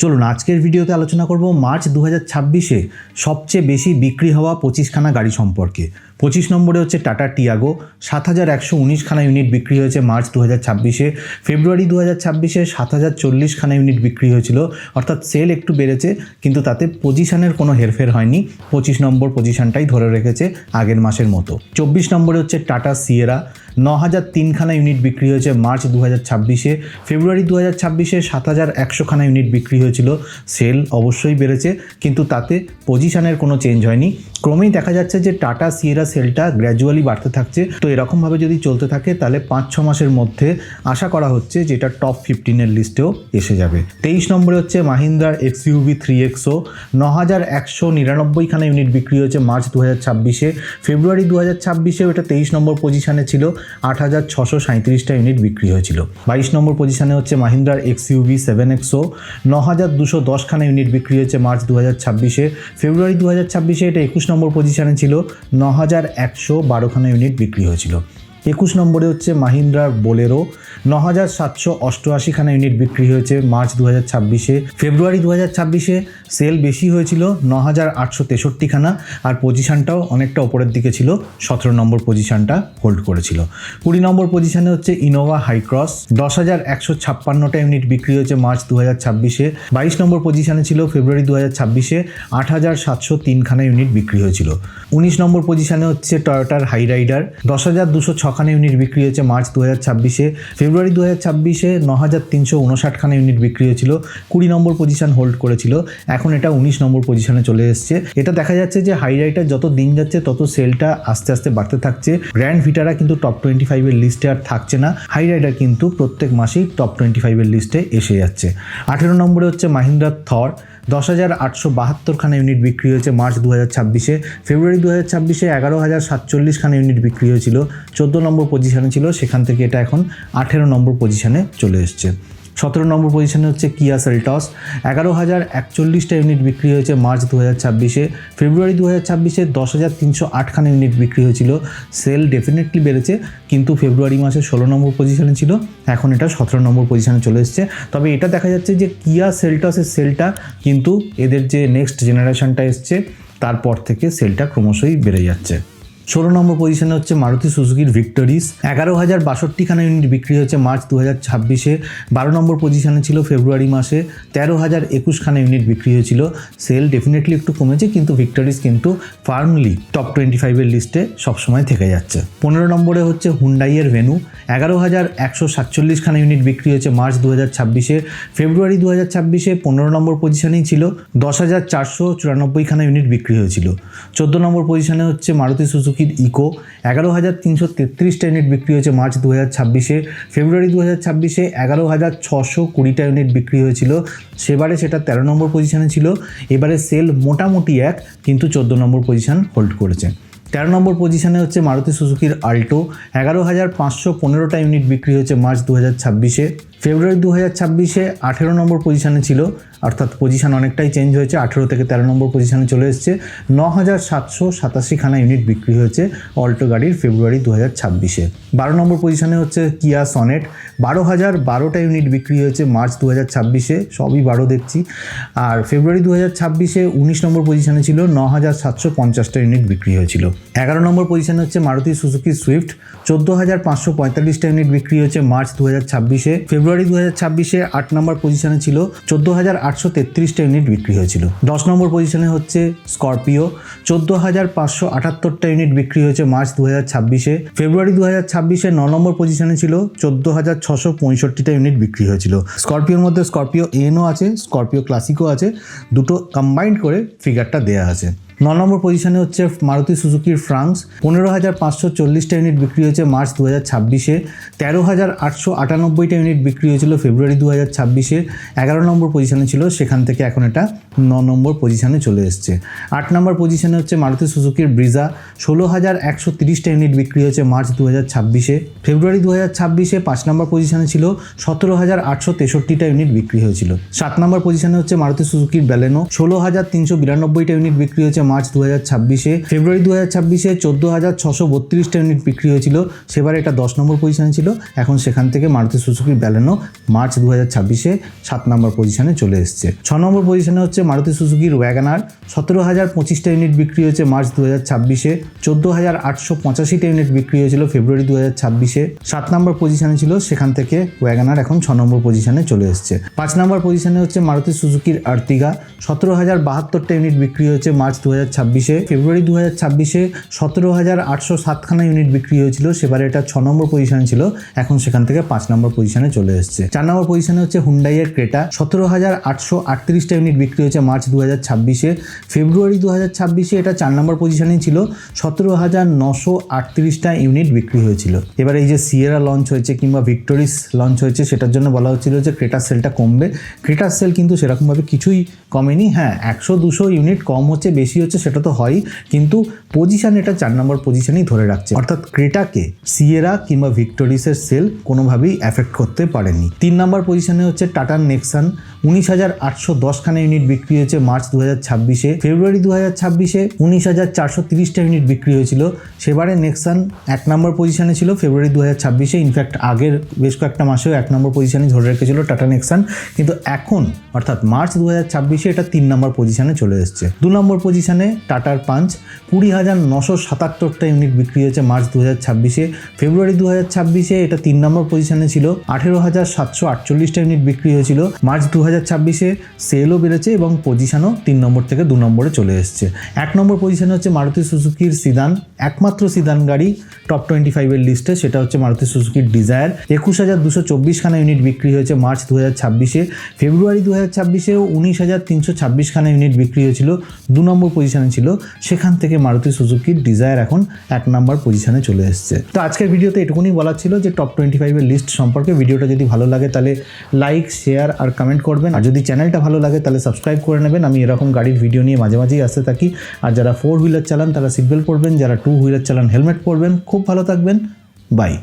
চলুন আজকের ভিডিওতে আলোচনা করব মার্চ 2026-এ সবচেয়ে বেশি বিক্রি হওয়া 25খানা গাড়ি সম্পর্কে। 25 নম্বরে হচ্ছে টাটা টিয়াগো, 7119খানা ইউনিট বিক্রি হয়েছে মার্চ 2026-এ। ফেব্রুয়ারি 2026-এ 7040খানা ইউনিট বিক্রি হয়েছিল, অর্থাৎ সেল একটু বেড়েছে কিন্তু তাতে পজিশনের কোনো হেরফের হয়নি। 25 নম্বর পজিশনটাই ধরে রেখেছে আগের মাসের মতো। 24 নম্বরে হচ্ছে টাটা সিয়েরা, 9003খানা ইউনিট বিক্রি হয়েছে মার্চ 2026-এ। ফেব্রুয়ারি 2026-এ 7100খানা ইউনিট বিক্রি হয়েছিল, সেল অবশ্যই বেড়েছে কিন্তু তাতে পজিশনের কোনো চেঞ্জ হয়নি। ক্রমেই দেখা যাচ্ছে যে টাটা সিয়েরা সেলটা গ্র্যাজুয়ালি বাড়তে থাকছে। তো এরকমভাবে যদি চলতে থাকে তাহলে 5-6 মাসের মধ্যে আশা করা হচ্ছে যে এটা টপ 15-এর লিস্টেও এসে যাবে। 23 নম্বরে হচ্ছে মাহিন্দ্রার XUV 3XO, 9199খানা ইউনিট বিক্রি হয়েছে মার্চ 2026-এ। ফেব্রুয়ারি 2026-এও এটা 23 নম্বর পজিশনে ছিল, 8637টা ইউনিট বিক্রি হয়েছিল। 22 নম্বর পজিশনে হচ্ছে মাহিন্দ্রার XUV 7XO, 9210খানা ইউনিট বিক্রি হয়েছে মার্চ 2026-এ। ফেব্রুয়ারি 2026-এ এটা 21 নম্বর পজিশনে ছিল, 9112খানা ইউনিট বিক্রি হয়েছিল। 21 নম্বরে হচ্ছে মাহিন্দ্রার বোলেরো, 9788খানা ইউনিট বিক্রি হয়েছে মার্চ 2026-এ। ফেব্রুয়ারি 2026-এ সেল বেশি হয়েছিল, 9863খানা, আর পজিশনটাও অনেকটা ওপরের দিকে ছিল, 17 নম্বর পজিশনটা হোল্ড করেছিল। 20 নম্বর পজিশনে হচ্ছে ইনোভা হাইক্রস, 10156টা ইউনিট বিক্রি হয়েছে মার্চ 2026-এ। 22 নম্বর পজিশনে ছিল ফেব্রুয়ারি 2026-এ, 8703খানা ইউনিট বিক্রি হয়েছিল। 19 নম্বর পজিশনে হচ্ছে টয়োটার হাই রাইডার, 10206খানা ইউনিট বিক্রি হয়েছে মার্চ 2026-এ। ফেব্রুয়ারি 2026-এ 9359খানা ইউনিট বিক্রি হয়েছিল, 20 নম্বর পজিশন হোল্ড করেছিল। এখন এটা 19 নম্বর পজিশনে চলে এসছে। এটা দেখা যাচ্ছে যে হাই রাইডার যত দিন যাচ্ছে তত সেলটা আস্তে আস্তে বাড়তে থাকছে। গ্র্যান্ড ভিটারা কিন্তু টপ 25-এর লিস্টে আর থাকছে না, হাই রাইডার কিন্তু প্রত্যেক মাসেই টপ 25-এর লিস্টে এসে যাচ্ছে। 18 নম্বরে হচ্ছে মাহিন্দ্রা থর, 10872খানা ইউনিট বিক্রি হয়েছে মার্চ 2026-এ। ফেব্রুয়ারি 2026-এ 11047খানা ইউনিট বিক্রি হয়েছিল, 14 নম্বর পজিশনে ছিল, সেখান থেকে এটা এখন 18 নম্বর পজিশনে চলে এসছে। 17 নম্বর পজিশনে হচ্ছে কিয়া সেলটস, 11041টা ইউনিট বিক্রি হয়েছে মার্চ 2026-এ। ফেব্রুয়ারি 2026-এ 10308খানা ইউনিট বিক্রি হয়েছিল, সেল ডেফিনেটলি বেড়েছে কিন্তু ফেব্রুয়ারি মাসে 16 নম্বর পজিশনে ছিল, এখন এটা 17 নম্বর পজিশনে চলে এসছে। তবে এটা দেখা যাচ্ছে যে কিয়া সেলটসের সেলটা কিন্তু এদের যে নেক্সট জেনারেশনটা এসছে তারপর থেকে সেলটা ক্রমশই বেড়ে যাচ্ছে। 16 নম্বর পজিশনে হচ্ছে মারুতি সুজুকির ভিক্টরিস, 11062খানা ইউনিট বিক্রি হয়েছে মার্চ 2026-এ। 12 নম্বর পজিশনে ছিল ফেব্রুয়ারি মাসে, 13021খানা ইউনিট বিক্রি হয়েছিল, সেল ডেফিনেটলি একটু কমেছে কিন্তু ভিক্টরিস কিন্তু ফার্মলি টপ 25-এর লিস্টে সবসময় থেকে যাচ্ছে। 15 নম্বরে হচ্ছে হুন্ডাইয়ের ভেনু, 11047খানা ইউনিট বিক্রি হয়েছে মার্চ 2026-এ। ফেব্রুয়ারি 2026-এ 15 নম্বর পজিশনেই ছিল, 10494খানা ইউনিট বিক্রি হয়েছিল। 14 নম্বর পজিশনে হচ্ছে মারুতি সুজুকি ইকো, 11333টা ইউনিট বিক্রি হয়েছে মার্চ 2026-এ। ফেব্রুয়ারি 2026-এ 11620টা ইউনিট বিক্রি হয়েছিল, সেবারে সেটা 13 নম্বর পজিশনে ছিল। এবারে সেল মোটামুটি এক কিন্তু 14 নম্বর পজিশন হোল্ড করেছে। 13 নম্বর পজিশনে হচ্ছে মারুতি সুজুকির আল্টো, 11515টা ইউনিট বিক্রি হয়েছে মার্চ 2026-এ। ফেব্রুয়ারি 2026-এ 18 নম্বর পজিশনে ছিল, অর্থাৎ পজিশন অনেকটাই চেঞ্জ হয়েছে, 18 থেকে 13 নম্বর পজিশনে চলে এসছে। 9787খানা ইউনিট বিক্রি হয়েছে অল্টো গাড়ির ফেব্রুয়ারি 2026-এ। 12 নম্বর পজিশনে হচ্ছে কিয়া সনেট, 12012টা ইউনিট বিক্রি হয়েছে মার্চ 2026-এ, সবই 12 দেখছি। আর ফেব্রুয়ারি 2026-এ 19 নম্বর পজিশনে ছিল, 9750টা ইউনিট বিক্রি হয়েছিল। 11 নম্বর পজিশনে হচ্ছে মারুতি সুজুকি সুইফট, 14545টা ইউনিট বিক্রি হয়েছে মার্চ 2026-এ। ফেব্রুয়ারি 2026-এ 8 নম্বর পজিশনে ছিল, 14833টা ইউনিট বিক্রি হয়েছিল। 10 নম্বর পজিশনে হচ্ছে স্করপিও, 14578টা ইউনিট বিক্রি হয়েছে মার্চ 2026-এ। ফেব্রুয়ারি 2026-এ 9 নম্বর পজিশনে ছিল, 14665টা ইউনিট বিক্রি হয়েছিল। স্করপিওর মধ্যে স্করপিও এনও আছে, স্করপিও ক্লাসিকও আছে, দুটো কম্বাইন্ড করে ফিগারটা দেয়া আছে। 9 নম্বর পজিশনে হচ্ছে মারুতি সুজুকির ফ্রাঙ্কস, 15540টা ইউনিট বিক্রি হয়েছে মার্চ 2026-এ। 13898টা ইউনিট বিক্রি হয়েছিল ফেব্রুয়ারি 2026-এ, 11 নম্বর পজিশনে ছিল, সেখান থেকে এখন এটা 9 নম্বর পজিশনে চলে এসছে। 8 নম্বর পজিশনে হচ্ছে মারুতি সুজুকির ব্রিজা, 16130টা ইউনিট বিক্রি হয়েছে মার্চ 2026-এ। ফেব্রুয়ারি 2026-এ 5 নম্বর পজিশনে ছিল, 17863টা ইউনিট বিক্রি হয়েছিল। 7 নম্বর পজিশনে হচ্ছে মারুতি সুজুকির ব্যালেনো, 16392টা ইউনিট বিক্রি হয়েছে মার্চ 2026-এ। ফেব্রুয়ারি 2026-এ 14,632টা ইউনিট বিক্রি হয়েছিল, সেবারে এটা 10 নম্বর পজিশনে ছিল। এখন সেখান থেকে মারুতি সুজুকি ব্যালেনো মার্চ 2026-এ 7 নম্বর পজিশনে চলে এসছে। 6 নম্বর পজিশনে হচ্ছে মারুতি সুজুকির ওয়াগনার। 17,025টা ইউনিট বিক্রি হয়েছে মার্চ 2026-এ। 14,885টা ইউনিট বিক্রি হয়েছিল ফেব্রুয়ারি 2026-এ। 7 নম্বর পজিশনে ছিল, সেখান থেকে ওয়াগনার এখন 6 নম্বর পজিশনে চলে এসছে। 5 নম্বর পজিশনে হচ্ছে মারুতি সুজুকির আর্টিগা। 17,072টা ইউনিট বিক্রি হয়েছে মার্চ 2026-এ। ফেব্রুয়ারি 2026-এ 17,807খানা ইউনিট বিক্রি হয়েছিল, সেবারে এটা 6 নম্বর পজিশনে ছিল। এখন সেখান থেকে 5 নম্বর পজিশনে চলে এসছে। 4 নম্বর পজিশনে হচ্ছে হুন্ডাইয়ের ক্রেটা। 17,838টা ইউনিট বিক্রি হয়েছে মার্চ 2026-এ। ফেব্রুয়ারি 2026-এ এটা 4 নম্বর পজিশনেই ছিল। 17,938টা ইউনিট বিক্রি হয়েছিল। এবার এই যে সিয়েরা লঞ্চ হয়েছে কিংবা ভিক্টোরিস লঞ্চ হয়েছে, সেটার জন্য বলা হচ্ছিল যে ক্রেটার সেলটা কমবে। ক্রেটার সেল কিন্তু সেরকমভাবে কিছুই কমেনি। হ্যাঁ, 100-200 ইউনিট কম হচ্ছে বেশি হচ্ছে সেটা তো হয়ই, কিন্তু পজিশন এটা 4 নম্বর পজিশনেই ধরে রাখছে। অর্থাৎ ক্রেটাকে সিয়েরা কিংবা ভিক্টোরিসের সেল কোনোভাবেই এফেক্ট করতে পারেনি। 3 নম্বর পজিশনে হচ্ছে টাটার নেক্সান। 19,810খানা ইউনিট বিক্রি হয়েছে মার্চ 2026-এ। ফেব্রুয়ারি 2026-এ 19,430টা ইউনিট বিক্রি হয়েছিল, সেবারে নেক্সান 1 নম্বর পজিশনে ছিল ফেব্রুয়ারি 2026-এ। ইনফ্যাক্ট আগের বেশ কয়েকটা মাসেও 1 নম্বর পজিশনে ধরে রেখেছিল টাটা নেক্সান, কিন্তু এখন অর্থাৎ মার্চ 2026-এ এটা 3 নম্বর পজিশনে চলে এসছে। 2 নম্বর পজিশনে টাটার পাঞ্চ। 20,977টা ইউনিট বিক্রি হয়েছে মার্চ 2026-এ। ফেব্রুয়ারি 2026-এ এটা 3 নম্বর পজিশনে ছিল। 18,748টা ইউনিট বিক্রি হয়েছিল। মার্চ 2026-এ সেলও বেড়েছে এবং পজিশনও 3 নম্বর থেকে 2 নম্বরে চলে এসছে। 1 নম্বর পজিশনে হচ্ছে মারুতি সুজুকির সিদান। একমাত্র সিদান গাড়ি টপ 25-এর লিস্টে, সেটা হচ্ছে মারুতি সুজুকির ডিজায়ার। 21,224খানা ইউনিট বিক্রি হয়েছে মার্চ 2026-এ। ফেব্রুয়ারি 2026-এও 19,326খানা ইউনিট বিক্রি হয়েছিল, 2 নম্বর পজিশনে ছিল। সেখান থেকে মারুতি সুজুকির ডিজায়ার এখন 1 নম্বর পজিশনে চলে এসছে। তো আজকের ভিডিওতে এটুকুনি বলার ছিল যে টপ 25-এর লিস্ট সম্পর্কে। ভিডিওটা যদি ভালো লাগে তাহলে লাইক, শেয়ার আর কমেন্ট করবেন। আর যদি চ্যানেলটা ভালো লাগে তাহলে সাবস্ক্রাইব করে নেবেন। আমি এরকম গাড়ির ভিডিও নিয়ে মাঝে মাঝেই আসতে থাকি। আর যারা 4 হুইলার চালান তারা সিট বেল্ট পরবেন, যারা 2 হুইলার চালান হেলমেট পরবেন। খুব ভালো থাকবেন, বাই।